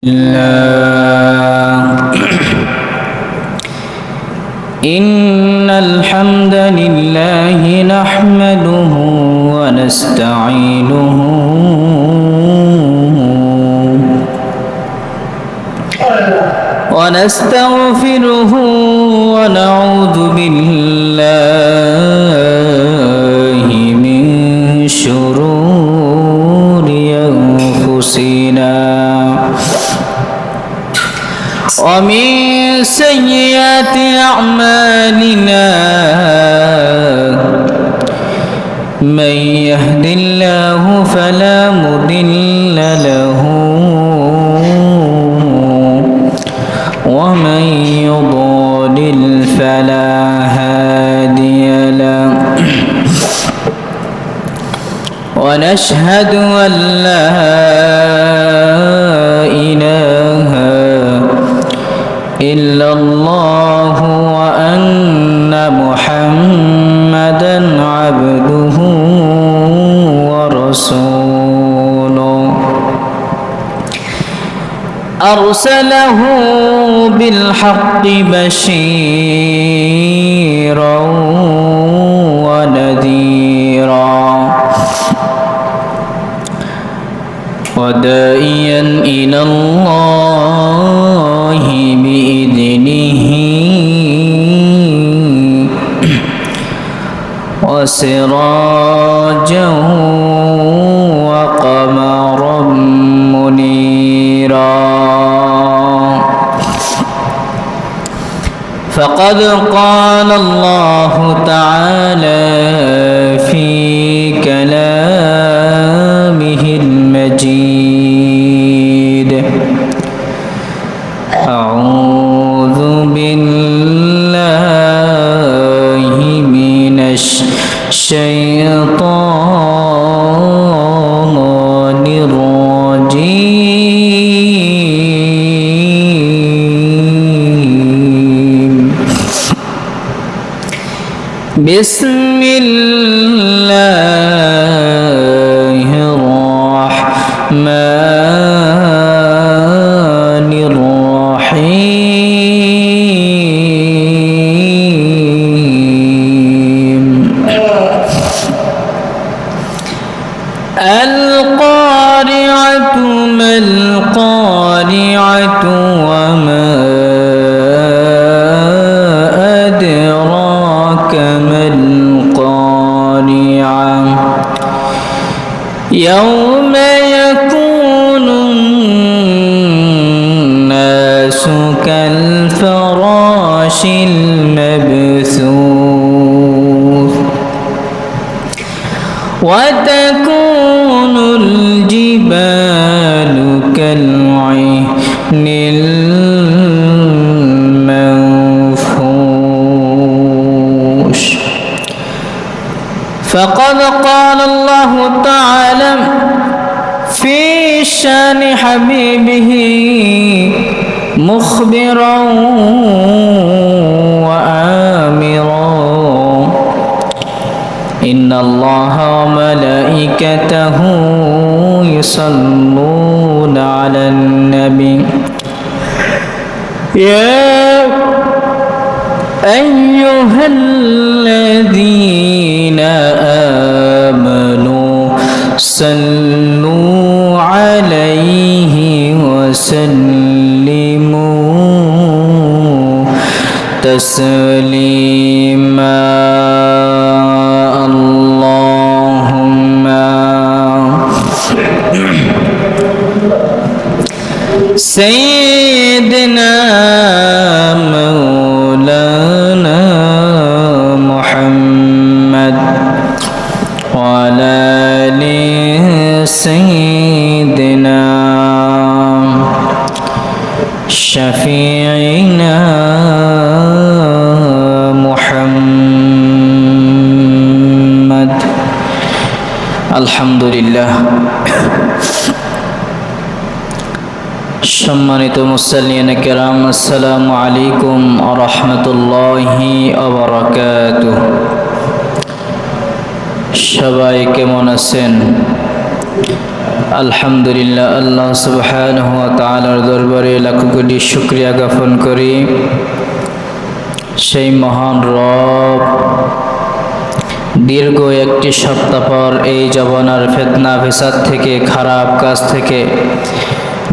إن الحمد لله نحمده ونستعينه ونستغفره ونعوذ بالله من شرور أنفسنا ومن سيئات أعمالنا من يهد الله فلا مضل له ومن يضلل فلا هادي له ونشهد أن لا إله إلا الله وأن محمدا عبده ورسوله أرسله بالحق بشيرا ونذيرا وداعيا إلى الله بإذنه وسراجا وقمرا منيرا فقد قال الله تعالى في كلامه المجيد أعوذ بالله من الشيطان الرجيم بسم الله الرحمن الرحيم القارعة ما القارعة وما أدراك ما القارعة يوم يكون الناس كالفراش المبثوث وتكون الجبال كالعهن المنفوش فقد قال الله تعالى في شان حبيبه مخبرا وآمرا إن الله وملائكته يصلون على النبي يا أيها الذين آمنوا صلوا عليه وسلموا تسليما اللهم سيدنا مولانا محمد وعلى آل سيدنا شفيعنا محمد الحمد لله সম্মানিত মুসল্লিয়ান কিরাম আসসালামু আলাইকুম ওয়া রাহমাতুল্লাহি ওয়া বারাকাতুহু সবাই কেমন আছেন আলহামদুলিল্লাহ, আল্লাহ সুবহানাহু ওয়া তাআলার দরবারে লাখ কোটি শুকরিয়া জ্ঞাপন করি। সেই মহান রব দীর্ঘ একটি সপ্তাহ পর এই জবানার ফিতনা ফিসাদ থেকে, খারাপ কাজ থেকে,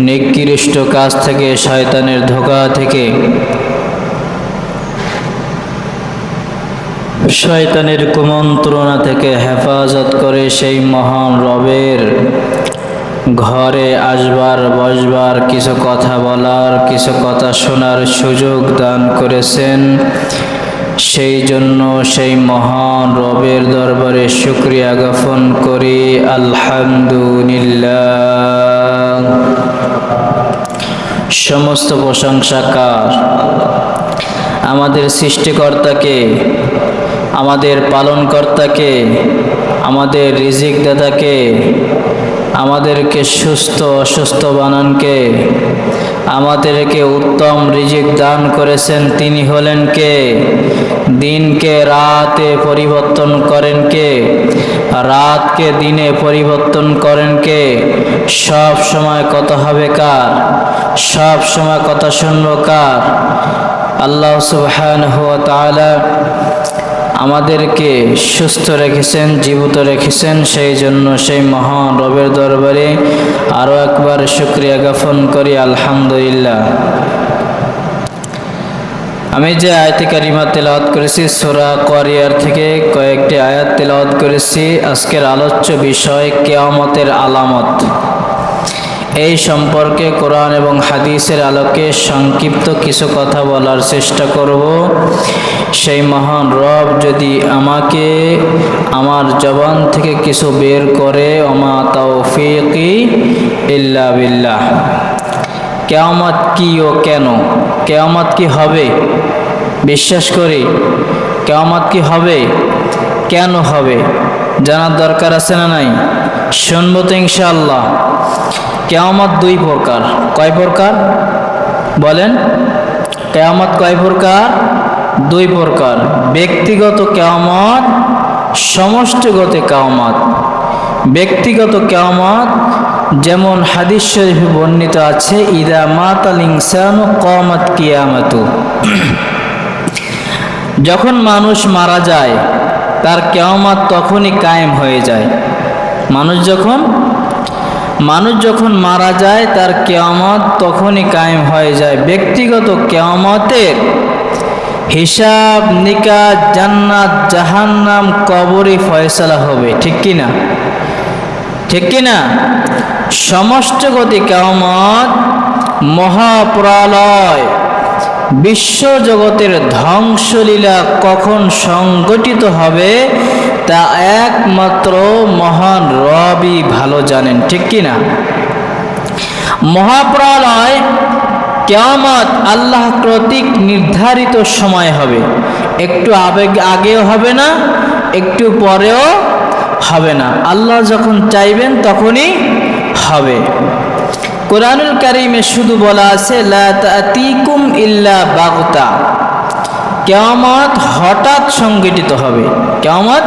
নিকৃষ্ট কাজ থেকে, শয়তানের ধোঁকা থেকে, শয়তানের কুমন্ত্রণা থেকে হেফাজত করে সেই মহান রবের ঘরে আসবার, বসবার, কিছু কথা বলার, কিছু কথা শোনার সুযোগ দান করেছেন। সেই জন্য সেই মহান রবের দরবারে শুকরিয়া জ্ঞাপন করি। আলহামদুলিল্লাহ। সমস্ত প্রশংসা কার? আমাদের সৃষ্টিকর্তাকে, আমাদের পালনকর্তাকে, আমাদের রিজিক দাতাকে, আমাদেরকে সুস্থ অসুস্থ বানানকে, আমাদেরকে উত্তম রিজিক দান করেছেন তিনি হলেন কে? দিনকে রাতে পরিবর্তন করেন কে? রাতকে দিনে পরিবর্তন করেন কে? সব সময় কথা হবে কার? সব সময় কথা শুনবো কার? আল্লাহ সুবহানাহু ওয়া তাআলা আমাদেরকে সুস্থ রেখেছেন, জীবিত রেখেছেন। সেই জন্য সেই মহান রবের দরবারে আরও একবার শুকরিয়া জ্ঞাপন করি। আলহামদুলিল্লাহ। আমি যে আয়াতে কারিমা তেলাওয়াত করেছি সূরা কোয়ারিয়ার থেকে কয়েকটি আয়াত তেলাওয়াত করেছি। আজকের আলোচ্য বিষয় কিয়ামতের আলামত। এই সম্পর্কে কোরআন এবং হাদিসের আলোকে সংক্ষিপ্ত কিছু কথা বলার চেষ্টা করব। সেই মহান রব যদি আমাকে আমার জবান থেকে কিছু বের করে, ওমা তাওফীকি ইল্লা বিল্লাহ। কিয়ামত কি ও কেন? কিয়ামত কি হবে? বিশ্বাস করি। কিয়ামত কি হবে? কেন হবে? জানার দরকার আছে না নাই? শুনবো তো ইনশাআল্লাহ। কিয়ামত দুই প্রকার। কয় প্রকার বলেন? কিয়ামত কয় প্রকার? দুই প্রকার। ব্যক্তিগত কিয়ামত, সমষ্টিগত কিয়ামত। ব্যক্তিগত কিয়ামত যেমন হাদিস শরীফে বর্ণিত আছে, ইদা মাতাল ইনসানু কিয়ামাত কিয়ামাতু। যখন মানুষ মারা যায় তার কিয়ামত তখনই কায়েম হয়ে যায়। মানুষ যখন মারা যায় তার কিয়ামত তখনই কায়েম হয়ে যায়। ব্যক্তিগত কিয়ামতের হিসাব নিকাশ, জান্নাত জাহান্নাম, কবরে ফয়সালা হবে। ঠিক কি না? ঠিক কি না? সমষ্টিগত কিয়ামত মহাপ্রলয়, বিশ্বজগতের ধ্বংসলীলা কখন সংগঠিত হবে তা একমাত্র মহান রবই ভালো জানেন। ঠিক কি না? মহাপ্রলয় কিয়ামত আল্লাহ কর্তৃক নির্ধারিত সময় হবে। একটু আগেও হবে না, একটু পরেও হবে না। আল্লাহ যখন চাইবেন তখনই হবে। কোরআনুল কারীমে শুধু বলা আছে, লা তা'তিকুম ইল্লা বাগতা। কিয়ামত হঠাৎ সংঘটিত হবে। কিয়ামত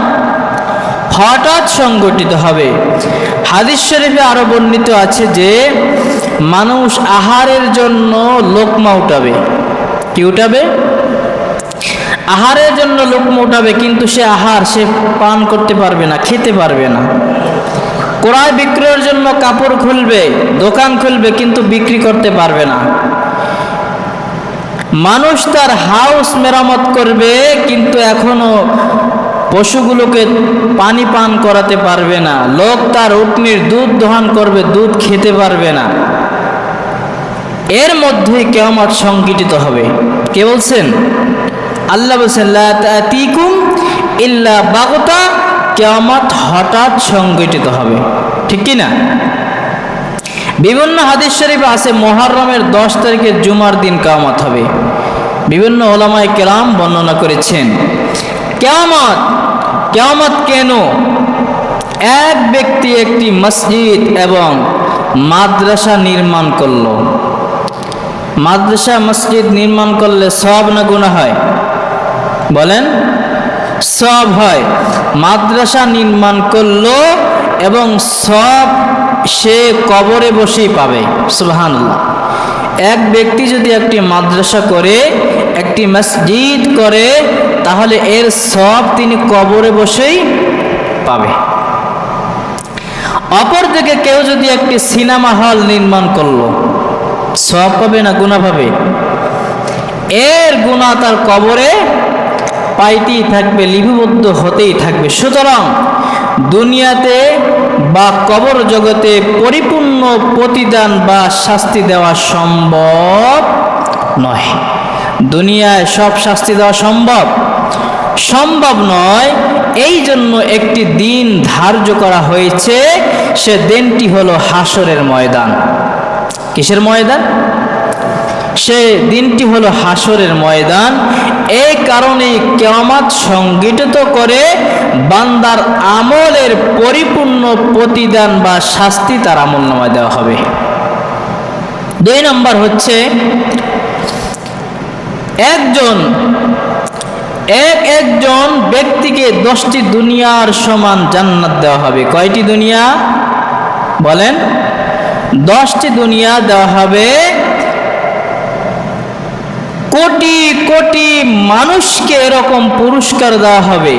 হঠাৎ সংঘটিত হবে। হাদিস শরীফে আরো বর্ণিত আছে যে মানুষ আহারের জন্য লোকমা উঠাবে। কি উঠাবে? আহারের জন্য লোকমা উঠাবে, কিন্তু সে আহার সে পান করতে পারবে না, খেতে পারবে না। ক্রয় বিক্রয়ের জন্য কাপড় খুলবে, দোকান খুলবে, কিন্তু বিক্রি করতে পারবে না। মানুষ তার হাউস মেরামত করবে, কিন্তু এখনো পশুগুলোকে পানি পান করাতে পারবে না। লোক তার উটনির দুধ দহন করবে, দুধ খেতে পারবে না। এর মধ্যেই কিয়ামত সংঘটিত হবে। কে বলছেন? আল্লাহ বলছেন, লা তা'তিকুম ইল্লা বাগতা। কিয়ামত হঠাৎ সংঘটিত হবে। ঠিক কি না? বিভিন্ন হাদিস শরীফে আছে মুহররমের 10 তারিখে জুমার দিন কিয়ামত হবে। বিভিন্ন উলামায়ে কেরাম বর্ণনা করেছেন। কিয়ামত কেন? এক ব্যক্তি একটি মসজিদ এবং মাদ্রাসা নির্মাণ করলো। মাদ্রাসা মসজিদ নির্মাণ করলে সওয়াব না গুনাহ হয়? বলেন, সওয়াব হয়। মাদ্রাসা নির্মাণ করলো এবং সওয়াব সে কবরে বসেই পাবে। সুবহানাল্লাহ। এক ব্যক্তি যদি একটি মাদ্রাসা করে, একটি মসজিদ করে, তাহলে এর সব তিনি কবরে বসেই পাবে। অপরদিকে কেউ যদি একটি সিনেমা হল নির্মাণ করলো, সব পাবে না গুনাহ পাবে? এর গুনাহ তার কবরে পাইতেই থাকবে, লিপিবদ্ধ হতেই থাকবে। সুতরাং দুনিয়াতে বা কবর জগতে পরিপূর্ণ প্রতিদান বা শাস্তি দেওয়া সম্ভব নয়। দুনিয়ায় সব শাস্তি দেওয়া সম্ভব নয়। এই জন্য একটি দিন ধার্য করা হয়েছে, সে দিনটি হলো হাসরের ময়দান। কিসের ময়দান? সে দিনটি হলো হাসরের ময়দান। এই কারণে কিয়ামত সংগঠিত করে বান্দার আমলের পরিপূর্ণ প্রতিদান বা শাস্তি তার আমলনামায় দেওয়া হবে। 2 নম্বর হচ্ছে, একজন ব্যক্তিকে 10টি দুনিয়ার সমান জান্নাত দেওয়া হবে। কয়টি দুনিয়া বলেন? 10টি দুনিয়া দেওয়া হবে। কোটি কোটি মানুষকে এরকম পুরস্কার দেওয়া হবে,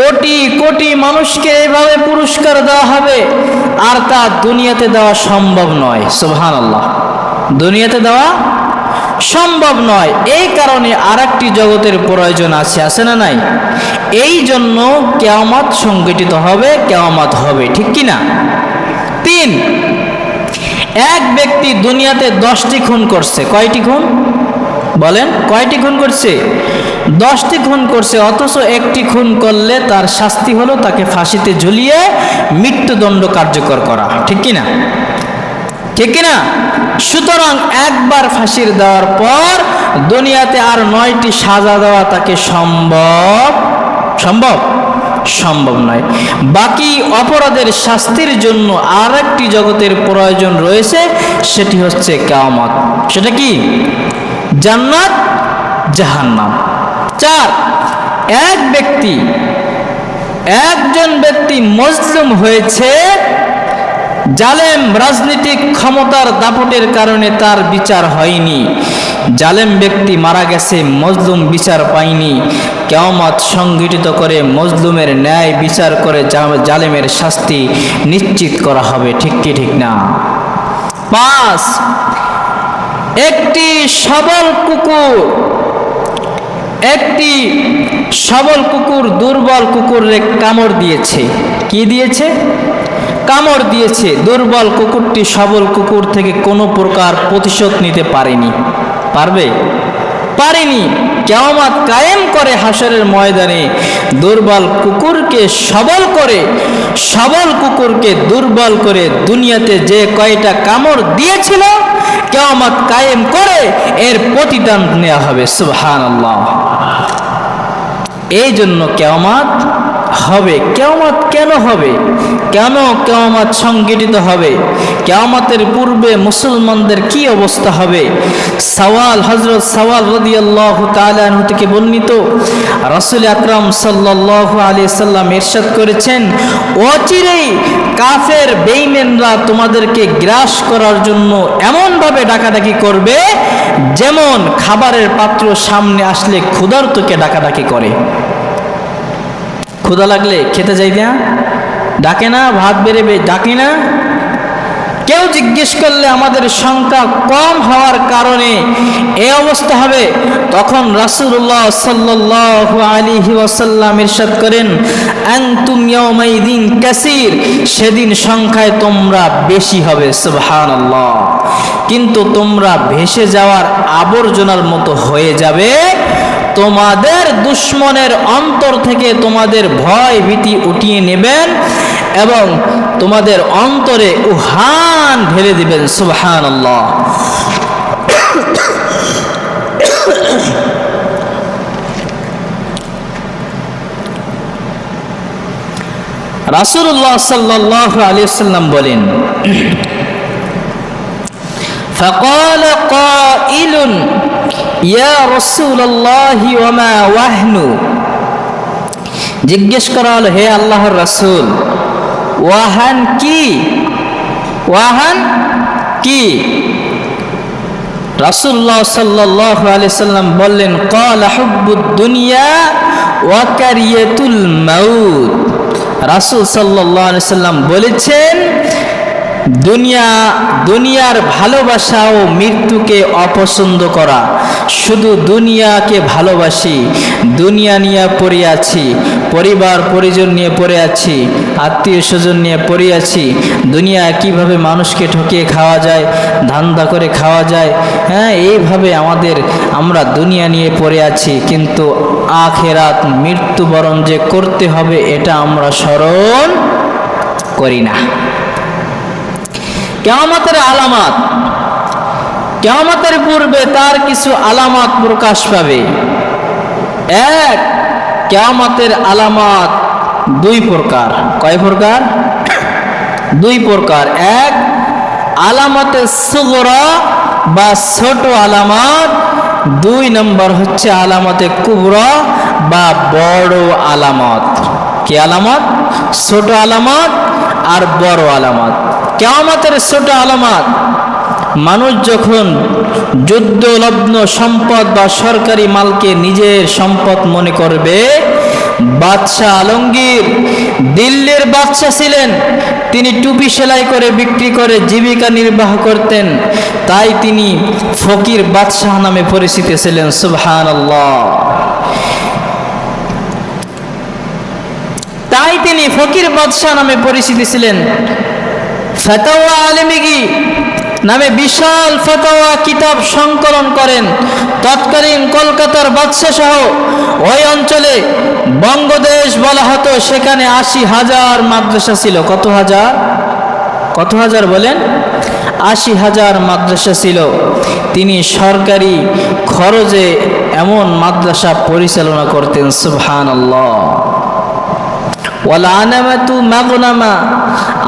কোটি কোটি মানুষকে এভাবে পুরস্কার দেওয়া হবে, আর তা দুনিয়াতে দেওয়া সম্ভব নয়। সুবহানাল্লাহ। দুনিয়াতে দেওয়া সম্ভব নয়। এই কারণে আরেকটি জগতের প্রয়োজন আছে না নাই? এই জন্য কিয়ামত সংগঠিত হবে, কিয়ামত হবে, ঠিক কি না? 3, এক ব্যক্তি দুনিয়াতে 10টি খুন করছে। কয়টি খুন বলেন? কয়টি খুন করছে? 10টি খুন করছে। অথচ একটি খুন করলে তার শাস্তি হলো তাকে ফাঁসিতে ঝুলিয়ে মৃত্যুদণ্ড কার্যকর করা, ঠিক কি না? ঠিক কি না? সুতরাং একবার ফাঁসির দেওয়ার পর দুনিয়াতে আর 9টি সাজা দেওয়া তাকে সম্ভব নয়। বাকি অপরাধের শাস্তির জন্য আর একটি জগতের প্রয়োজন রয়েছে, সেটি হচ্ছে কিয়ামত। সেটা কি? জান্নাত, জাহান্নাম। 4, একজন ব্যক্তি মজলুম হয়েছে, জালেম রাজনৈতিক ক্ষমতার দাপটের কারণে তার বিচার হয়নি, জালেম ব্যক্তি মারা গেছে, মজলুম বিচার পায়নি। কিয়ামত সংগঠিত করে মজলুমের ন্যায় বিচার করে জালেমের শাস্তি নিশ্চিত করা হবে, ঠিক কি ঠিক না? 5, একটি সবল কুকুর দুর্বল কুকুরে কামড় দিয়েছে। কি দিয়েছে? কামড় দিয়েছে। দুর্বল কুকুরটি সবল কুকুর থেকে কোনো প্রকার প্রতিশোধ নিতে পারেনি। কিয়ামত কায়েম করে হাসরের ময়দানে দুর্বল কুকুরকে সবল কুকুরকে দুর্বল করে দুনিয়াতে যে কয়টা কামড় দিয়েছিল, কিয়ামত কায়েম করে এর প্রতিদান নেওয়া হবে। সুবহানাল্লাহ। এই জন্য কিয়ামত হবে। কিয়ামত কেন হবে? কেন কিয়ামত সংগঠিত হবে? কিয়ামতের পূর্বে মুসলমানদের কি অবস্থা হবে? হযরত সওয়াল রাদিয়াল্লাহু তাআলা আনহু থেকে বর্ণিত, রাসূল আকরাম সাল্লাল্লাহু আলাইহি সাল্লাম ইরশাদ করেছেন, অচিরেই কাফের বেঈমানরা তোমাদেরকে গ্রাস করার জন্য এমন ভাবে ডাকাডাকি করবে, যেমন খাবারের পাত্র সামনে আসলে ক্ষুধার্তকে ডাকাডাকি করে। ক্ষুধা লাগলে খেতে যাইতে ডাকে না? ভাত বেড়ে ডাকে না? কেউ জিজ্ঞেস করলে আমাদের সংখ্যা কম হওয়ার কারণে এই অবস্থা হবে, তখন রাসূলুল্লাহ সাল্লাল্লাহু আলাইহি ওয়াসাল্লাম ইরশাদ করেন, আনতুম ইয়াউমাইদিন কাসীর, সেদিন সংখ্যায় তোমরা বেশি হবে। সুবহানাল্লাহ। কিন্তু তোমরা ভেসে যাওয়ার আবর্জনার মতো হয়ে যাবে। তোমাদের দুশমনের অন্তর থেকে তোমাদের ভয় ভীতি উঠিয়ে নেবেন এবং তোমাদের অন্তরে উহান ঢেলে দিবেন। সুবহানাল্লাহ। রাসূলুল্লাহ সাল্লাল্লাহু আলাইহি ওয়াসাল্লাম বলেন, فقال قائل يا رسول الله وما وهن, জিজ্ঞেস করা হলো, হে আল্লাহর রাসূল, ওয়াহান কি? ওয়াহান কি? রাসূলুল্লাহ সাল্লাল্লাহু আলাইহি সাল্লাম বললেন, ক্বালা হুব্বুদ দুনিয়া ওয়া কারিয়াতুল মাউত। রাসূল সাল্লাল্লাহু আলাইহি সাল্লাম বলেছেন, দুনিয়ার ভালোবাসা ও মৃত্যুকে অপছন্দ করা। শুধু দুনিয়াকে ভালোবাসি, দুনিয়া নিয়ে পড়ে আছি, পরিবার পরিজন নিয়ে পড়ে আছি, আত্মীয় স্বজন নিয়ে পড়ে আছি। দুনিয়া কিভাবে মানুষকে ঠকিয়ে খাওয়া যায়, ধান্দা করে খাওয়া যায়, হ্যাঁ, এইভাবে আমরা দুনিয়া নিয়ে পড়ে আছি। কিন্তু আখিরাত, মৃত্যুবরণ যে করতে হবে, এটা আমরা স্মরণ করি না। কিয়ামতের আলামত, কিয়ামতের পূর্বে তার কিছু আলামত প্রকাশ পাবে। এক, কিয়ামতের আলামত দুই প্রকার। কয় প্রকার? দুই প্রকার। এক, আলামতে সুগরা বা ছোট আলামত। দুই নম্বর হচ্ছে আলামতে কুবরা বা বড় আলামত। কি আলামত? ছোট আলামত আর বড় আলামত। কিয়ামতের ছোট আলামত, মানুষ যখন যুদ্ধলগ্ন সম্পদ বা সরকারি মালকে নিজের সম্পদ মনে করবে। বাদশাহ আলমগীর দিল্লির বাদশাহ ছিলেন, তিনি টুপি সেলাই করে বিক্রি করে জীবিকা নির্বাহ করতেন, তাই তিনি ফকির বাদশাহ নামে পরিচিত ছিলেন। সুবহানাল্লাহ। তাই তিনি ফকির বাদশাহ নামে পরিচিত ছিলেন। ফাতাওয়া আলমগীর নামে বিশাল ফাতাওয়া কিতাব সংকলন করেন। তৎকালীন কলকাতার বাদশাহ সহ ওই অঞ্চলে বঙ্গদেশ বলা হতো, সেখানে 80,000 মাদ্রাসা ছিল। কত হাজার? কত হাজার বলেন? 80,000 মাদ্রাসা ছিল। তিনি সরকারি খরচে এমন মাদ্রাসা পরিচালনা করতেন। সুবহানাল্লাহ। ওয়ালানামাতু মাগনামা,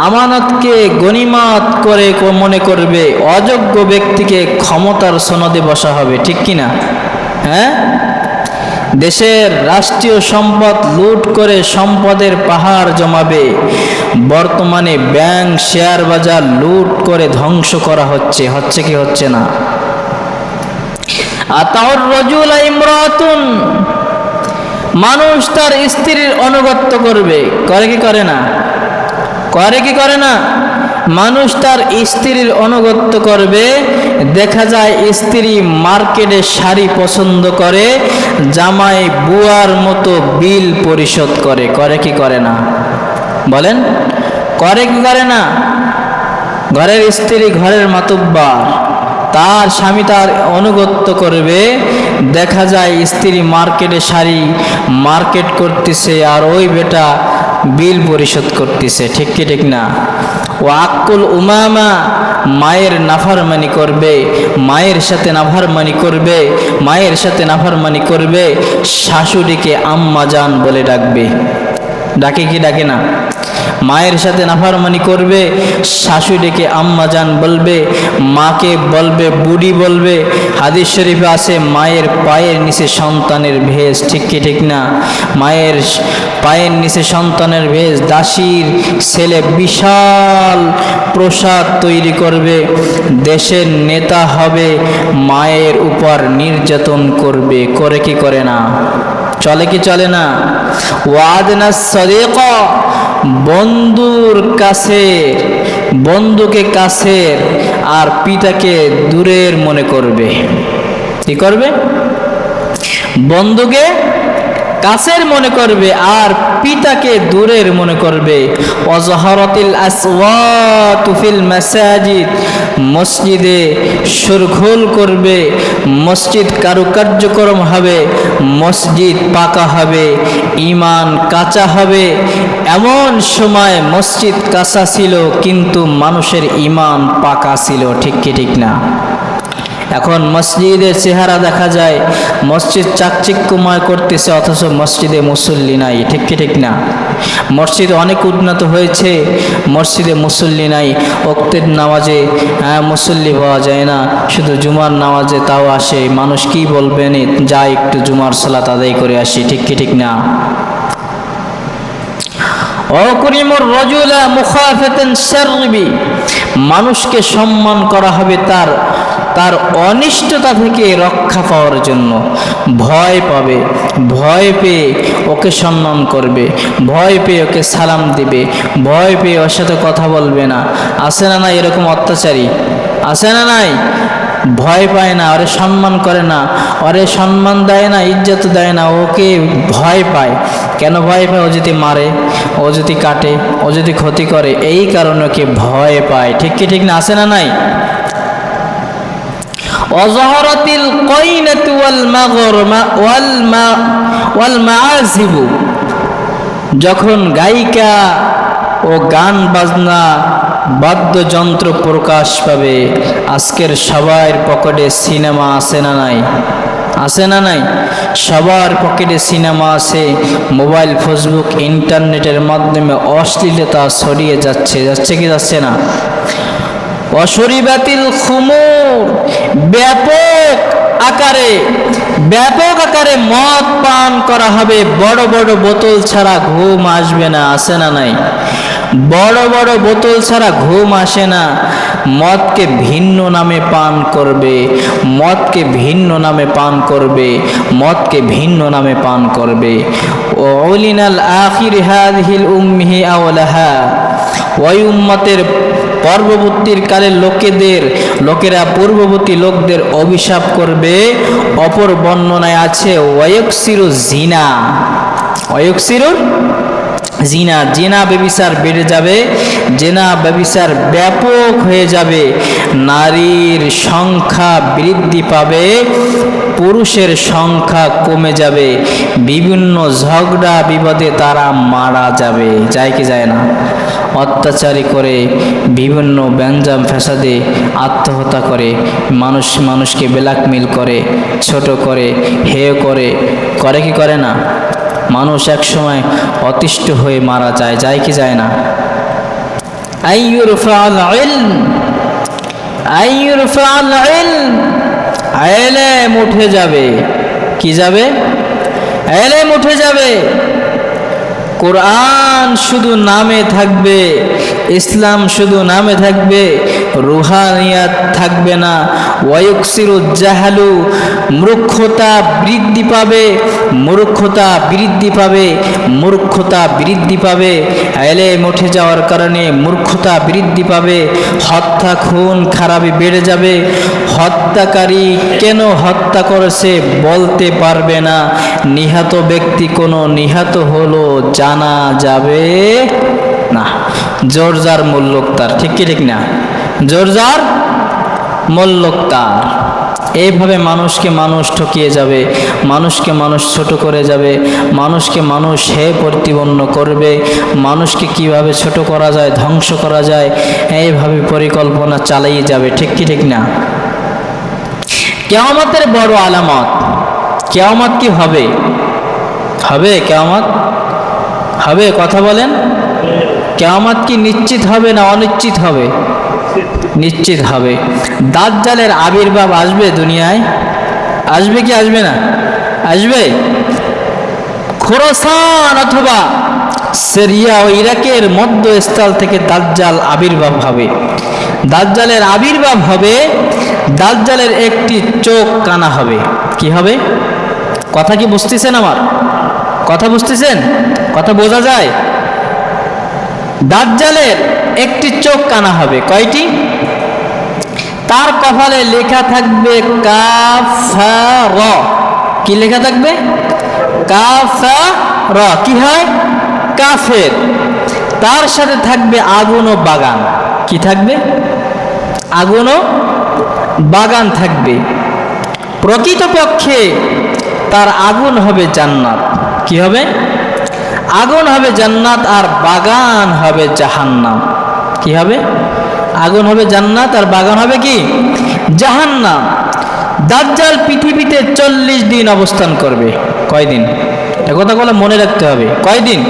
আমানতকে গনিমত করে মনে করবে। অযোগ্য ব্যক্তিকে ক্ষমতার সনদে বসা হবে। ঠিক কিনা? হ্যাঁ, দেশের রাষ্ট্রীয় সম্পদ লুট করে সম্পদের পাহাড় জমাবে। বর্তমানে ব্যাংক, শেয়ার বাজার লুট করে ধ্বংস করা হচ্ছে। হচ্ছে কি হচ্ছে না? আতাউর রাজুলা ইমরাতুন, মানুষ তার স্ত্রীর আনুগত্য করবে। করে কি করে না? করে কি করে না? মানুষ তার স্ত্রীর আনুগত্য করবে। দেখা যায় স্ত্রী মার্কেটে শাড়ি পছন্দ করে, জামাই বুয়ার মতো বিল পরিশোধ করে। করে কি করে না? বলেন, করে কি করে না? ঘরের স্ত্রী ঘরের মাতুব্বার, তার স্বামী তার আনুগত্য করবে। দেখা যায় স্ত্রী মার্কেটে শাড়ি মার্কেট করতেছে আর ওই বেটা বিল পরিশোধ করতেছে। ঠিক কি ঠিক না? ও আক্কুল উমামা, মায়ের নাফরমানি করবে, মায়ের সাথে নাফরমানি করবে, মায়ের সাথে নাফরমানি করবে। শাশুড়িকে আম্মা জান বলে ডাকবে। ডাকে কি ডাকে না? মায়ের সাথে নাফরমানি করবে, শাশুড়িকে আম্মা জান বলবে, মাকে বলবে বুড়ি বলবে। হাদিস শরীফে আছে, মায়ের পায়ের নিচে সন্তানের ভেষ। ঠিক কি ঠিক না? মায়ের পায়ের নিচে সন্তানের ভেষ। দাসীর ছেলে বিশাল প্রসাদ তৈরি করবে, দেশের নেতা হবে, মায়ের উপর নির্যাতন করবে। করে কি করে না? চলে কি চলে না? ওয়াদনা সদিকা, বন্ধুর কাছে, বন্ধুকে কাছের আর পিতাকে দূরের মনে করবে। কি করবে? বন্ধুকে কাছের মনে করবে আর পিতাকে দূরের মনে করবে। ওয়াজহারাতিল আসওয়াতু ফিল মাসাজিদ, মসজিদে শোরগোল করবে, মসজিদ কারুকার্যক্রম হবে, মসজিদ পাকা হবে, ঈমান কাঁচা হবে। এমন সময় মসজিদ কাঁচা ছিল কিন্তু মানুষের ঈমান পাকা ছিল। ঠিক কি ঠিক না? এখন মসজিদের চেহারা দেখা যায়, মসজিদ চাকচিক্যময় করতেছে, অথচ মসজিদে মুসল্লি নাই। ঠিক কি ঠিক না? মসজিদ অনেক উন্নত হয়েছে, মসজিদে মুসল্লি নাই। ওক্তের নামাজে মুসল্লি পাওয়া যায় না, শুধু জুমার নামাজে তাও আসে। মানুষ কি বলবেন, যাই একটু জুমার সালাত আদায় করে আসি। ঠিক কি ঠিক না? অকরিমুর রাজুলা মুখাফাতান শারবি, মানুষকে সম্মান করা হবে তার অনিষ্টতা থেকে রক্ষা পাওয়ার জন্য। ভয় পাবে, ভয় পেয়ে ওকে সম্মান করবে, ভয় পেয়ে ওকে সালাম দিবে, ভয় পেয়ে ওর সাথে কথা বলবে না। আছে না নাই এরকম অত্যাচারী? আছে না নাই? ভয় পায় না, ওরে সম্মান করে না, ওরে সম্মান দেয় না, ইজ্জত দেয় না, ওকে ভয় পায়। কেন ভয় পায়? ও যদি মারে, ও যদি কাটে, ও যদি ক্ষতি করে, এই কারণে ওকে ভয় পায়। ঠিক কি ঠিক না? আছে না নাই? অজহরাতিল কয়নাতু ওয়াল মাআজিবু, যখন গায়িকা ও গান বাজনা বাদ্যযন্ত্র প্রকাশ পাবে। আজকের সবার পকেটে সিনেমা আছে না নাই? আছে না নাই? সবার পকেটে সিনেমা আছে। মোবাইল, ফেসবুক, ইন্টারনেটের মাধ্যমে অশ্লীলতা ছড়িয়ে যাচ্ছে, যাচ্ছে কি যাচ্ছে না? অশরিবাতিল খুমুর, ব্যাপক আকারে মদ পান করা হবে। বড় বড় বোতল ছাড়া ঘুম আসবে না। আছে না নাই? বড় বড় বোতল ছাড়া ঘুম আসে না। মদকে ভিন্ন নামে পান করবে, মদকে ভিন্ন নামে পান করবে, মদকে ভিন্ন নামে পান করবে। ওলিনাল আখির হাযিহিল উম্মিহি আওলাহা, ওই উম্মতের পূর্ববর্তীর কালের লোকেরা পূর্ববর্তী লোকদের অভিশাপ করবে। অপর বর্ণনায় আছে ওয়ায়ুকসিরু জিনা, ওয়ায়ুকসিরুর জিনা, জিনা ব্যভিচার বেড়ে যাবে, জিনা ব্যভিচার ব্যাপক হয়ে যাবে। নারীর সংখ্যা বৃদ্ধি পাবে, পুরুষের সংখ্যা কমে যাবে। বিভিন্ন ঝগড়া বিবাদে তারা মারা যাবে। যায় কি যায় না? অত্যাচারী করে, বিভিন্ন ব্যঞ্জাম ফ্যাসাদে আত্মহত্যা করে, মানুষকে ব্ল্যাকমেল করে, ছোট করে, হেয় করে, করে কি করে না? মানুষ এক সময় অতিষ্ঠ হয়ে মারা যায়। যায় কি যায় না? আইয়ুরফাল ইলম, আইয়ুরফাল ইলম, ইলম উঠে যাবে। কি যাবে? ইলম উঠে যাবে। কোরআন শুধু নামে থাকবে, ইসলাম শুধু নামে থাকবে, রুহানিয়াত থাকবে না। ওয়ায়ুকসিরু জাহালু, মূর্খতা বৃদ্ধি পাবে, মূর্খতা বৃদ্ধি পাবে, মূর্খতা বৃদ্ধি পাবে। ইলম উঠে যাওয়ার কারণে মূর্খতা বৃদ্ধি পাবে। হত্যা, খুন, খারাপি বেড়ে যাবে। হত্যাকারী কেন হত্যা করেছে বলতে পারবে না। নিহত ব্যক্তি কোনো নিহত হলো জানা যাবে না। জোর যার মূল্যক তার। ঠিক কি ঠিক না? জোর যার মূল্যক তার। এইভাবে মানুষকে মানুষ ঠকিয়ে যাবে, মানুষকে মানুষ ছোট করে যাবে, মানুষকে মানুষ হে প্রতিপন্ন করবে। মানুষকে কিভাবে ছোট করা যায়, ধ্বংস করা যায়, এইভাবে পরিকল্পনা চালিয়ে যাবে। ঠিক কি ঠিক না? কিয়ামতের বড় আলামত। কিয়ামত কি হবে? হবে কিয়ামত? হবে? কথা বলেন। কিয়ামত কি নিশ্চিত হবে না অনিশ্চিত হবে? নিশ্চিত হবে। দাজ্জালের আবির্ভাব আসবে দুনিয়ায়। আসবে কি আসবে না? আসবে। খোরাসান অথবা সিরিয়া ও ইরাকের মধ্যস্থল থেকে দাজ্জাল আবির্ভাব হবে। দাজ্জালের আবির্ভাব হবে। দাজ্জালের একটি চোখ কানা হবে। কি হবে? কথা কি বুঝতেছেন? আমার কথা বুঝতেছেন? কথা বোঝা যায়? দাজ্জালের একটি চোখ কানা হবে। কয়টি? তার কপালে লেখা থাকবে কাফার। কি লেখা থাকবে? কাফার। কি হয়? কাফের। তার সাথে থাকবে আগুন ও বাগান। কি থাকবে? আগুন ও বাগান থাকবে। প্রকৃতপক্ষে তার আগুন হবে জান্নাত। কি হবে? আগুন হবে জান্নাত, আর বাগান হবে জাহান্নাম। কি হবে? আগুন হবে জান্নাত, আর বাগান হবে কি? জাহান্নাম। দাজ্জাল পৃথিবীতে 40 দিন অবস্থান করবে। কয়দিন? এ কথাগুলো মনে রাখতে হবে। কয়দিন?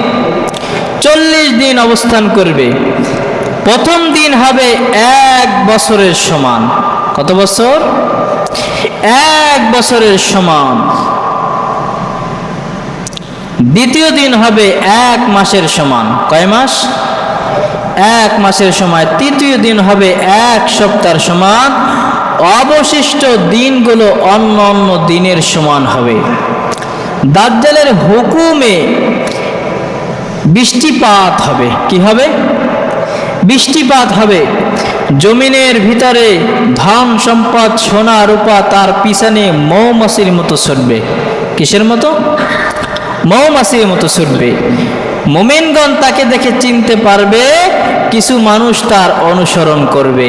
40 দিন অবস্থান করবে। প্রথম দিন হবে 1 বছরের সমান। কত বছর? 1 বছরের সমান। দ্বিতীয় দিন হবে 1 মাসের সমান। কয় মাস? 1 মাসের সময়। তৃতীয় দিন হবে 1 সপ্তাহের সমান। অবশিষ্ট দিনগুলো অন্য অন্য দিনের সমান হবে। দাজ্জালের হুকুমে বৃষ্টিপাত হবে। কি হবে? বৃষ্টিপাত হবে। জমিনের ভিতরে ধন সম্পদ সোনা রূপা তার পিছনে মৌমাছির মতো ছুটবে। কিসের মতো? মৌমাছির মতো ছুটবে। মুমিনগণ তাকে দেখে চিনতে পারবে, কিছু মানুষ তার অনুসরণ করবে।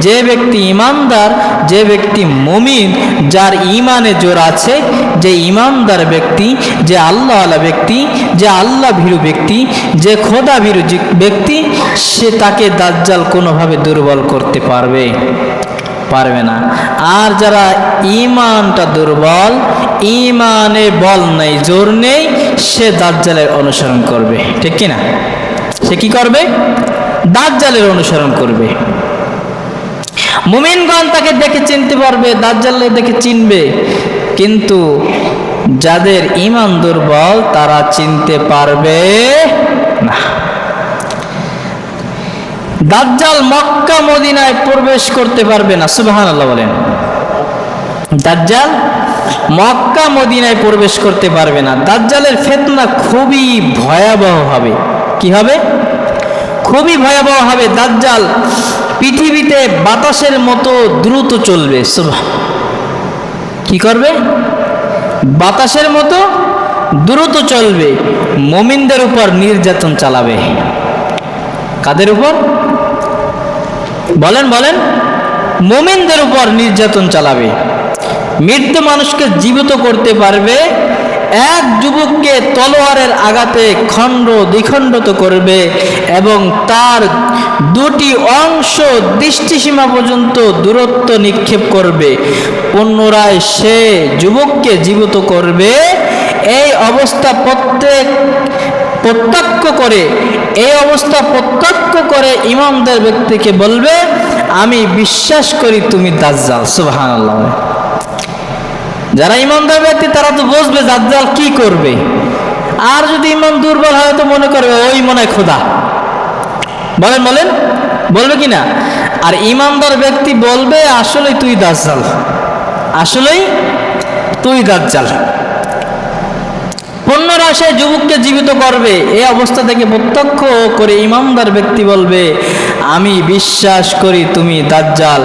যে ব্যক্তি ইমানদার, যে ব্যক্তি মুমিন, যার ইমানে জোর আছে, যে ইমানদার ব্যক্তি, যে আল্লাহওয়ালা ব্যক্তি, যে আল্লাহ ভীরু ব্যক্তি, যে খোদা ভীরু ব্যক্তি, সে তাকে দাজ্জাল কোনোভাবে দুর্বল করতে পারবে না। আর যারা ইমানটা দুর্বল, ইমানে বল নেই, জোর নেই, সে দাজ্জালের অনুসরণ করবে। ঠিক কিনা? সে কি করবে? দাজ্জালের অনুসরণ করবে। মুমিনগণ তাকে দেখে চিনতে পারবে, দাজ্জালের দেখে চিনবে, কিন্তু যাদের ইমান দুর্বল তারা চিনতে পারবে না। দাজ্জাল মক্কা মদিনায় প্রবেশ করতে পারবে না। সুবহানাল্লাহ বলেন। দাজ্জাল মক্কা মদিনায় প্রবেশ করতে পারবে না। দাজ্জালের ফিতনা খুবই ভয়াবহ হবে। কি হবে? খুবই ভয়াবহ হবে। দাজ্জাল পৃথিবীতে বাতাসের মতো দ্রুত চলবে। কি করবে? বাতাসের মতো দ্রুত চলবে। মুমিনদের উপর নির্যাতন চালাবে। কাদের উপর? বলেন বলেন। মুমিনদের উপর নির্যাতন চালাবে। মৃত মানুষকে জীবিত করতে পারবে। এক যুবককে তলোয়ারের আঘাতে খণ্ড দ্বিখণ্ডিত করবে এবং তার দুটি অংশ দৃষ্টিসীমা পর্যন্ত দূরত্ব নিক্ষেপ করবে। পুনরায় সে যুবককে জীবিত করবে। এই অবস্থা প্রত্যক্ষ করে ইমানদার ব্যক্তিকে বলবে, আমি বিশ্বাস করি তুমি দাজ্জাল। সুবহানাল্লাহ। যারা ইমানদার ব্যক্তি তারা তো বুঝবে দাজ্জাল কি করবে। আর যদি ইমান দুর্বল হয় তো মনে করবে ওই মনে হয় খোদা। বলেন বলেন, বলবে কি না? আর ইমানদার ব্যক্তি বলবে আসলেই তুই দাজ্জাল, আসলেই তুই দাজ্জাল। পুনরায় সে যুবককে জীবিত করবে। এই অবস্থা থেকে প্রত্যক্ষ করে ইমানদার ব্যক্তি বলবে, আমি বিশ্বাস করি তুমি দাজ্জাল।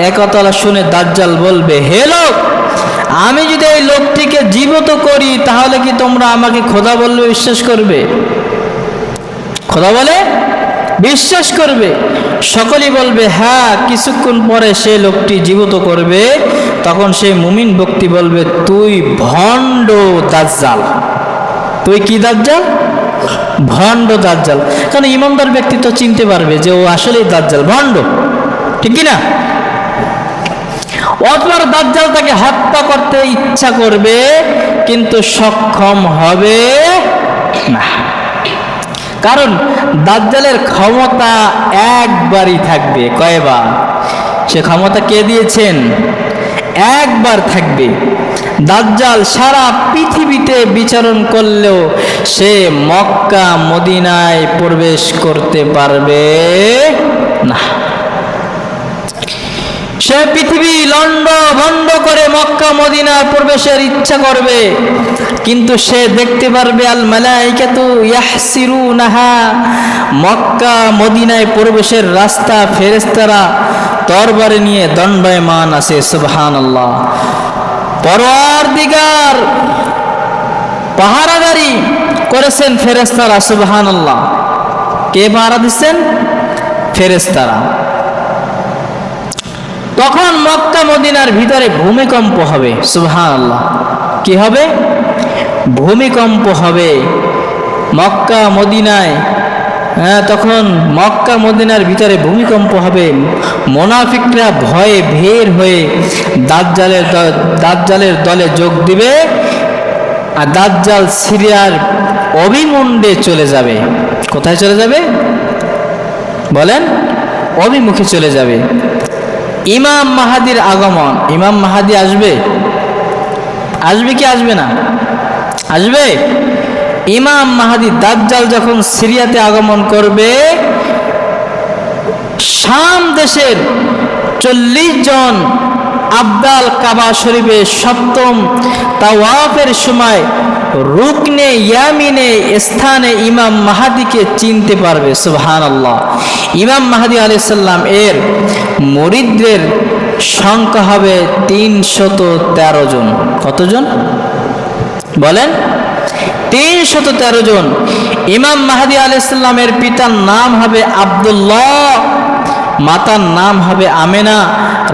একথা শুনে দাজ্জাল বলবে, হে লোক, আমি যদি এই লোকটিকে জীবিত করি তাহলে কি তোমরা আমাকে খোদা বললে বিশ্বাস করবে? খোদা বলে বিশ্বাস করবে? সকলেই বলবে হ্যাঁ। কিছুক্ষণ পরে সে লোকটি জীবিত করবে। তখন সেই মুমিন ব্যক্তি বলবে, তুই ভণ্ড দাজ্জাল। তুই কি দাজ্জাল? ভণ্ড দাজ্জাল। কারণ ইমানদার ব্যক্তি তো চিনতে পারবে যে ও আসলেই দাজ্জাল, ভণ্ড। ঠিক কিনা? অথবা দাজ্জাল তাকে হত্যা করতে ইচ্ছা করবে কিন্তু সক্ষম হবে না। কারণ দাজ্জালের ক্ষমতা একবারই থাকবে। কয়বার? সে ক্ষমতা কে দিয়েছেন? একবার থাকবে। দাজ্জাল সারা পৃথিবীতে বিচরণ করলেও সে মক্কা মদিনায় প্রবেশ করতে পারবে না। সে পৃথিবী লন্ড ভন্ড করে মক্কা মদিনায় প্রবেশের ইচ্ছা করবে, কিন্তু সে দেখতে পারবে আল মালাইকাতু ইয়াহসিরুনাহা, মক্কা মদিনায় প্রবেশের রাস্তা ফেরেশতারা তরবারি নিয়ে দণ্ডায়মান আছে। সুবহানাল্লাহ। পরওয়ারদিগার পাহারাদারি করেছেন ফেরেশতারা। সুবহানাল্লাহ। কে পাহারা দিচ্ছেন? ফেরেশতারা। তখন মক্কা মদিনার ভিতরে ভূমিকম্প হবে। সুবহানাল্লাহ। কি হবে? ভূমিকম্প হবে মক্কা মদিনায়। তখন মক্কা মদিনার ভিতরে ভূমিকম্প হবে। মুনাফিকরা ভয়ে বের হয়ে দাজ্জালের দলে যোগ দিবে। আর দাজ্জাল সিরিয়ার অভিমুখে চলে যাবে। কোথায় চলে যাবে? বলেন। অভিমুখে চলে যাবে। ইমাম মাহাদির আগমন। ইমাম মাহাদি আসবে? আসবে কি আসবে না? আসবে। ইমাম মাহদী দাজ্জাল যখন সিরিয়াতে আগমন করবে, শাম দেশের 40 জন আবদাল কাবা শরীফে সপ্তম তাওয়াফের সময় রুকনে ইয়ামিনে স্থানে ইমাম মাহদীকে চিনতে পারবে। সুবহানাল্লাহ। ইমাম মাহদী আলাইহিস সালাম এর মুরিদদের সংখ্যা হবে 313 জন। কতজন বলেন? 313 জন। ইমাম মাহদী আলাইহিস সালামের পিতার নাম হবে আব্দুল্লাহ, মাতার নাম হবে আমেনা।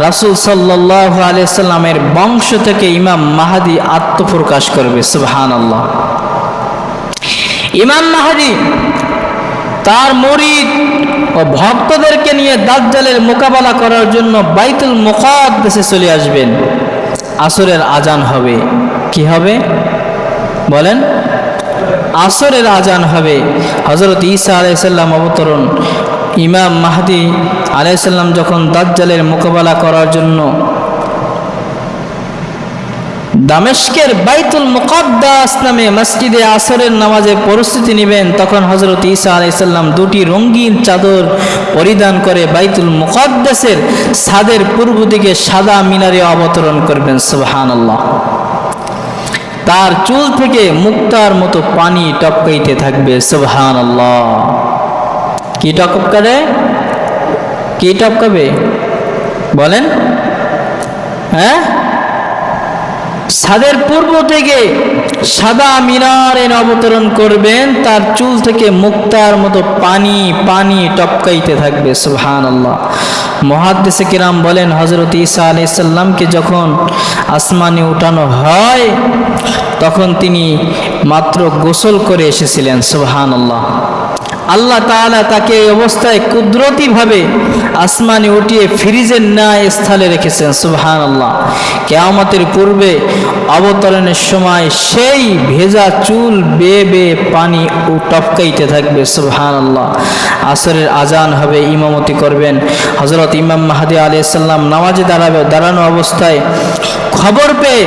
রাসূল সাল্লাল্লাহু আলাইহি সাল্লামের বংশ থেকে ইমাম মাহদী আত্মপ্রকাশ করবে। সুবহানাল্লাহ। ইমাম মাহদী তার মুরিদ ও ভক্তদেরকে নিয়ে দাজ্জালের মোকাবেলা করার জন্য বাইতুল মুকাদ্দাসে চলে আসবেন। আসরের আজান হবে। কি হবে বলেন? আসরের আজান হবে। হযরত ঈসা আলাইহিস সালাম অবতরণ। ইমাম মাহদী আলাইহিস সালাম যখন দাজ্জালের মোকাবেলা করার জন্য দামেস্কের বাইতুল মুকাদ্দাস নামে মসজিদে আসরের নামাজে প্রস্তুতি নেবেন, তখন হযরত ঈসা আলাইহিস সালাম 2টি রঙিন চাদর পরিধান করে বাইতুল মুকাদ্দাসের ছাদের পূর্ব দিকে সাদা মিনারে অবতরণ করবেন। সুবহানাল্লাহ। তার চুল থেকে মুক্তার মতো পানি টপকাইতে থাকবে। সুবহানাল্লাহ। কি টপকাবে? কি টপকাবে বলেন? হ্যাঁ, ছাদের পূর্ব থেকে সাদা মিনারে অবতরণ করবেন, তার চুল থেকে মুক্তার মতো পানি পানি টপকাইতে থাকবে। সুবহানাল্লাহ। মুহাদ্দিসে কিরাম বলেন, হযরত ঈসা আলাইহিস সালামকে যখন আসমানে উঠানো হয় তখন তিনি মাত্র গোসল করে এসেছিলেন। সুবহানাল্লাহ। আল্লাহ তাআলা তাকে এই অবস্থায় কুদরতিভাবে আসমানে উঠিয়ে ফ্রিজের ন্যায় স্থলে রেখেছেন। সুবহানাল্লাহ। কিয়ামতের পূর্বে অবতরণের সময় সেই ভেজা চুল বেয়ে বেয়ে পানি টপকাইতে থাকবে। সুবহানাল্লাহ। আসরের আজান হবে, ইমামতি করবেন হযরত ইমাম মাহদী আলাইহিস সালাম। নামাজে দাঁড়ানো অবস্থায় খবর পেয়ে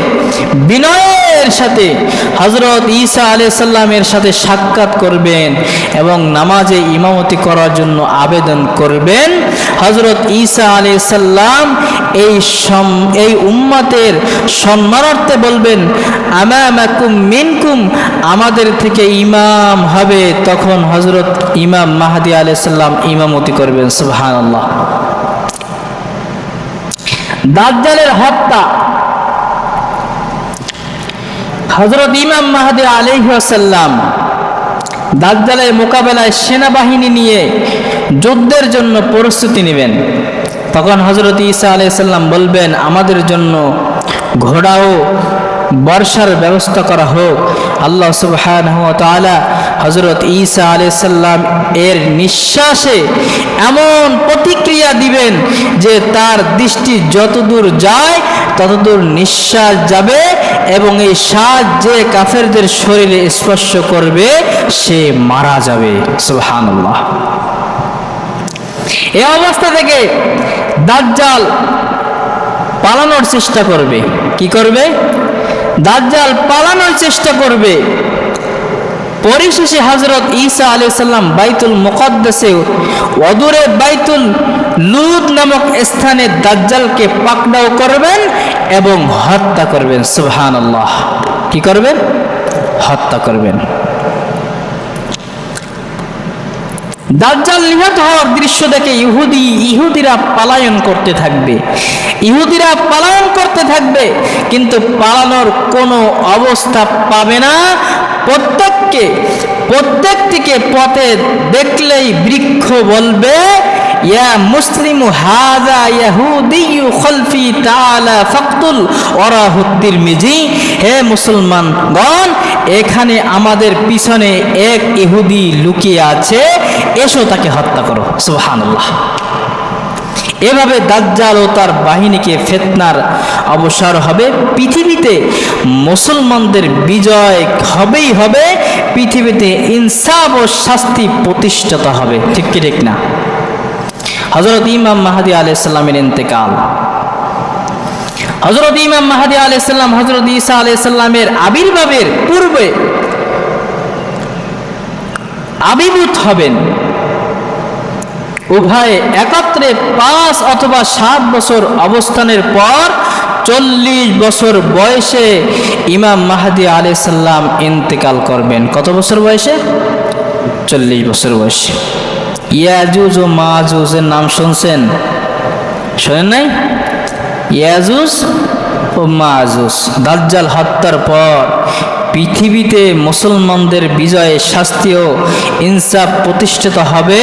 বিনয়ের সাথে হযরত ঈসা আলাইহিস সালামের সাথে সাক্ষাৎ করবেন এবং নামাজে ইমামতি করার জন্য আবেদন করবেন। হযরত ঈসা আলাইহিস সালাম এই উম্মতের সম্মানার্থে বলবেন, আমামাকুম মিনকুম, আমাদের থেকে ইমাম হবে। তখন হযরত ইমাম মাহদী আলাইহিস সালাম ইমামতি করবেন। সুবহানাল্লাহ। দাজ্জালের হত্যা। হযরত ইমাম মাহদী আলাইহিস সালাম দাজ্জালের মোকাবেলায় সেনাবাহিনী নিয়ে যুদ্ধের জন্য প্রস্তুতি নেবেন। তখন হযরত ঈসা আলাইহিস সালাম বলবেন, আমাদের জন্য ঘোড়া ও বর্ষার ব্যবস্থা করা হোক। আল্লাহ সুবহানাহু ওয়া তাআলা হযরত ঈসা আলাইহিস সালাম এর নিঃশ্বাসে এমন প্রতিক্রিয়া দিবেন যে তার দৃষ্টি যতদূর যায় ততদূর নিঃশ্বাস যাবে এবং এই শ্বাস যে কাফেরদের শরীরে স্পর্শ করবে সে মারা যাবে। সুবহানাল্লাহ। এই অবস্থা থেকে দাজ্জাল পালানোর চেষ্টা করবে। কি করবে? দাজ্জাল পালানোর চেষ্টা করবে। পরিশেষে হযরত ঈসা আলাইহিস সালাম বাইতুল মুকাদ্দাসে অদূরে বাইতুল লুদ নামক স্থানে দাজ্জালকে পাকড়াও করবেন এবং হত্যা করবেন। সুবহানাল্লাহ। কি করবেন? হত্যা করবেন। দাজ্জাল নিহত হওয়ার দৃশ্য দেখে ইহুদিরা পলায়ন করতে থাকবে। ইহুদিরা পলায়ন করতে থাকবে, কিন্তু পালানোর কোনো অবস্থা পাবে না। প্রত্যেকটিকে পথে দেখলেই বৃক্ষ বলবে, ইয়া মুসলিমু হাযা ইয়াহুদিয়্যু খলফি তাআলা ফাকতুল ওয়ারাহু তিরমিজি। হে মুসলমানগণ, এখানে আমাদের পিছনে এক ইহুদি লুকিয়ে আছে, এসো তাকে হত্যা করো। সুবহানাল্লাহ। এভাবে দাজ্জাল ও তার বাহিনীকে ফিতনার অবসর হবে। পৃথিবীতে মুসলমানদের বিজয় হবেই হবে। পৃথিবীতে ইনসাফ ও শাস্তি প্রতিষ্ঠিত হবে। ঠিক কি ঠিক না? হযরত ইমাম মাহদী আলাইহিস সালামের ইন্তেকাল। হযরত ইমাম মাহদী আলাইহিস সালাম হযরত ঈসা আলাইহিস সালামের আবির্ভাবের পূর্বে আবির্ভূত হবেন। উভয়ে একত্রে 5 অথবা 7 বছর অবস্থানের পর 40 বছর বয়সে ইমাম মাহদী আলাইহিস সালাম ইন্তেকাল করবেন। কত বছর বয়সে? 40 বছর বয়সে। ইয়াজুজ ও মাজুজের নাম শুনছেন? শোনেন নাই? ইয়াজুজ ও মাজুজ দাজ্জাল হত্যার পর পৃথিবীতে মুসলমানদের বিজয়ে শাস্তি ও ইনসাফ প্রতিষ্ঠিত হবে,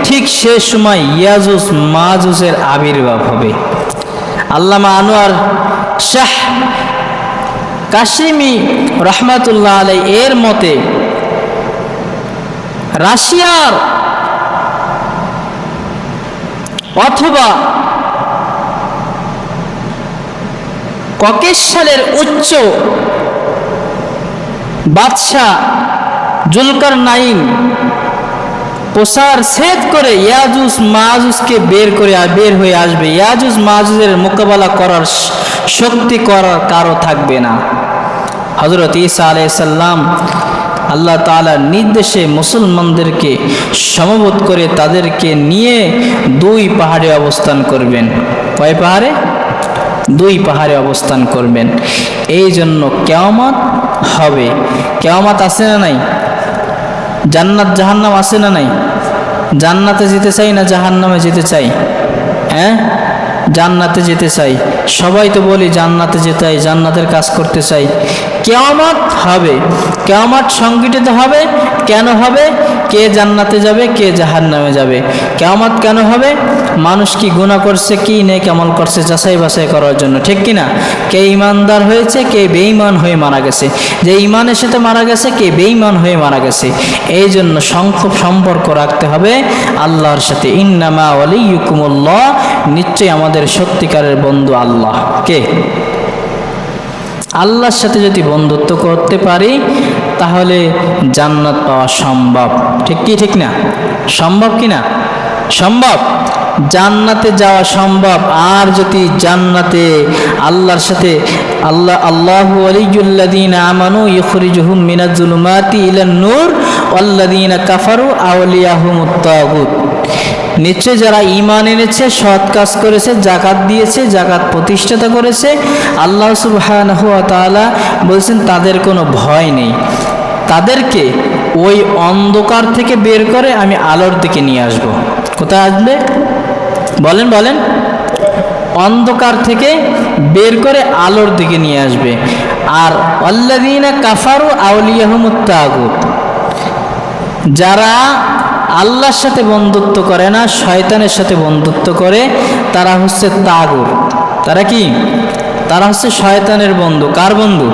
ঠিক সে সময় ইয়াজুজ মাজুজের আবির্ভাব হবে। আল্লামা আনোয়ার শাহ কাশিমি রহমাতুল্লাহ আলাইহি এর মতে রাশিয়ার অথবা ককেশালের উচ্চ বাদশাহ জুলকারনাইন প্রসার ছেদ করে ইয়াজুজ মাজুজকে বের হয়ে আসবে। ইয়াজুজ মাজুজের মোকাবেলা করার শক্তি করার কারো থাকবে না। হযরত ঈসা আলাইহিস সালাম আল্লাহ তাআলার নির্দেশে মুসলমানদেরকে সমবেত করে তাদেরকে নিয়ে 2 পাহাড়ে অবস্থান করবেন। কয় পাহাড়ে? 2 পাহাড়ে অবস্থান করবেন। এই জন্য কিয়ামত হবে। কিয়ামত আছে না নাই? জান্নাত জাহান্নাম আছে না নাই? জান্নাতে যেতে চাই না জাহান্নামে যেতে চাই? হ্যাঁ, জান্নাতে যেতে চাই। সবাই তো বলি জান্নাতে যেতে চাই, জান্নাতের কাজ করতে চাই। কিয়ামত হবে, কিয়ামত সংগঠিত হবে। কেন হবে? কে জান্নাতে যাবে, কে জাহান্নামে যাবে। কিয়ামত কেন হবে? মানুষ কি গুনাহ করছে, কি নেক আমল করছে যাচাই বাছাই করার জন্য, ঠিক কি না? কে ইমানদার হয়েছে, কে বেঈমান হয়ে মারা গেছে। যে ইমানের সাথে মারা গেছে, কে বেঈমান হয়ে মারা গেছে। এই জন্য সম্পর্ক রাখতে হবে আল্লাহর সাথে। ইন্নামা ওয়ালিয়ুকুমুল্লাহ, নিশ্চয়ই আমাদের সত্যিকারের বন্ধু আল্লাহ। কে? আল্লাহর সাথে যদি বন্ধুত্ব করতে পারি তাহলে জান্নাত পাওয়া সম্ভব। ঠিক কি ঠিক না? সম্ভব কি না? সম্ভব। জান্নাতে যাওয়া সম্ভব। আর যদি জান্নাতে আল্লাহর সাথে আল্লাহু ওয়ালিয়ুল্লাযীনা আমানু ইখরিজুহুম মিনাজ যুলুমাতি ইলান নূর ওয়াল্লাযীনা কাফারু আউলিয়াহুমুত তাগুত, নিশ্চয় যারা ঈমান এনেছে, সৎ কাজ করেছে, যাকাত দিয়েছে, যাকাত প্রতিষ্ঠাতা করেছে, আল্লাহ সুবহানাহু ওয়া তাআলা বলছেন তাদের কোনো ভয় নেই। তাদেরকে ওই অন্ধকার থেকে বের করে আমি আলোর দিকে নিয়ে আসব। কোথায় আসবে? বলেন বলেন। অন্ধকার থেকে বের করে আলোর দিকে নিয়ে আসবে। আর আল্লাযীনা কাফারু আউলিয়াহুমুত তাগুত, যারা আল্লাহর সাথে বন্ধুত্ব করে না, শয়তানের সাথে বন্ধুত্ব করে, তারা হচ্ছে তাগুত। তারা কি? তারা হচ্ছে শয়তানের বন্ধু। কার বন্ধু?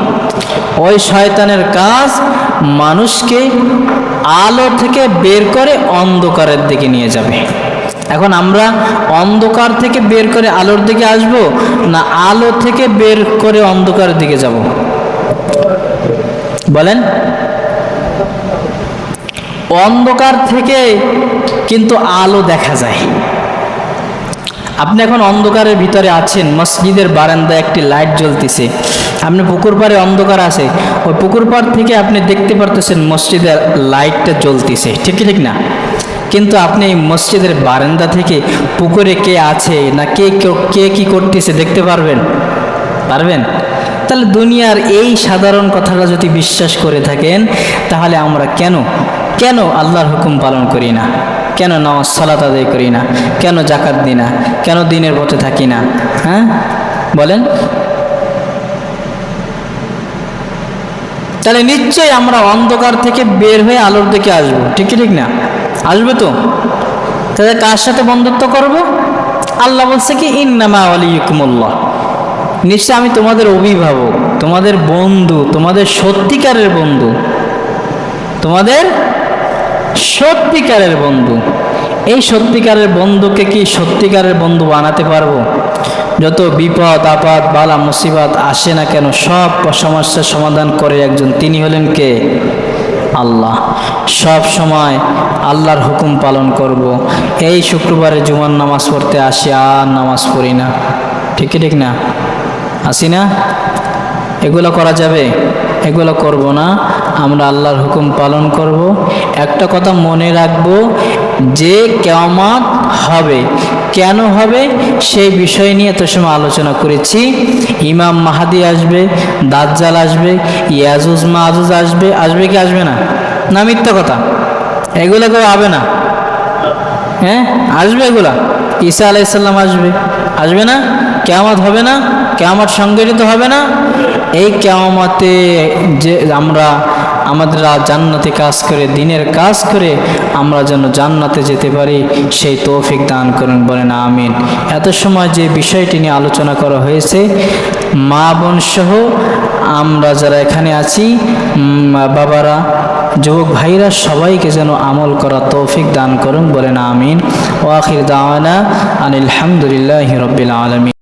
ওই শয়তানের কাজ মানুষকে আলো থেকে বের করে অন্ধকারের দিকে নিয়ে যাবে। এখন আমরা অন্ধকার থেকে বের করে আলোর দিকে আসব, না আলো থেকে বের করে অন্ধকারের দিকে যাব? বলেন। অন্ধকার থেকে কিন্তু আলো দেখা যায়। আপনি এখন অন্ধকারের ভিতরে আছেন, মসজিদের বারান্দায় একটি লাইট জ্বলতেছে, আপনি পুকুর পাড়ে অন্ধকার আছে, ওই পুকুর পাড় থেকে আপনি দেখতে পারতেছেন মসজিদের লাইটটা জ্বলতেছে, ঠিক ঠিক না? কিন্তু আপনি এই মসজিদের বারান্দা থেকে পুকুরে কে আছে না কে কি করতেছে দেখতে পারবেন? পারবেন? তাহলে দুনিয়ার এই সাধারণ কথাটা যদি বিশ্বাস করে থাকেন, তাহলে আমরা কেন আল্লাহর হুকুম পালন করি না? কেন নামাজ সালাত আদায় করি না? কেন যাকাত দিই না? কেন দিনের পথে থাকি না? হ্যাঁ বলেন। তাহলে নিশ্চয়ই আমরা অন্ধকার থেকে বের হয়ে আলোর দিকে আসবো, ঠিক ঠিক না? আসবে তো। তাহলে কার সাথে বন্ধুত্ব করব? আল্লাহ বলছে কি ইন্নামা ওয়ালিয়ুকুমুল্লাহ, নিশ্চয় আমি তোমাদের অভিভাবক, তোমাদের বন্ধু, তোমাদের সত্যিকারের বন্ধু, তোমাদের সত্যিকারের বন্ধু। এই সত্যিকারের বন্ধুকে কি সত্যিকারের বন্ধু বানাতে পারবো? যত বিপদ আপদ বালা মুসিবত আসে না কেন, সব সমস্যার সমাধান করে একজন, তিনি হলেন কে? আল্লাহ। সব সময় আল্লাহর হুকুম পালন করব। এই শুক্রবারে জুমার নামাজ পড়তে আসি, আর নামাজ পড়ি না, ঠিক ঠিক না? আসি না? এগুলো করা যাবে? এগুলো করব না। আমরা আল্লাহর হুকুম পালন করব। একটা কথা মনে রাখব যে কিয়ামত হবে, কেন হবে সেই বিষয় নিয়ে তো সময় আলোচনা করেছি। ইমাম মাহাদি আসবে, দাজ্জাল আসবে, ইয়াজুজ মাজুজ আসবে, আসবে কি আসবে না? না মিথ্যা কথা? এগুলো কেউ হবে না? হ্যাঁ আসবে এগুলা। ঈসা আলাইহিস সালাম আসবে, আসবে না? কিয়ামত হবে না? কিয়ামত সংগঠিত হবে না? এই কিয়ামতে যে আমরা আমাদের জান্নাতে কাজ করে, দিনের কাজ করে আমরা যেন জান্নাতে যেতে পারি, সেই তৌফিক দান করুন, বলেন আমিন। এত সময় যে বিষয়টি নিয়ে আলোচনা করা হয়েছে, মা বোন সহ আমরা যারা এখানে আছি, বাবারা, যুবক ভাইরা, সবাইকে যেন আমল করা তৌফিক দান করুন, বলেন আমিন। ওয়া আখির দাওয়ানা আনিল হামদুলিল্লাহি রাব্বিল আলামিন।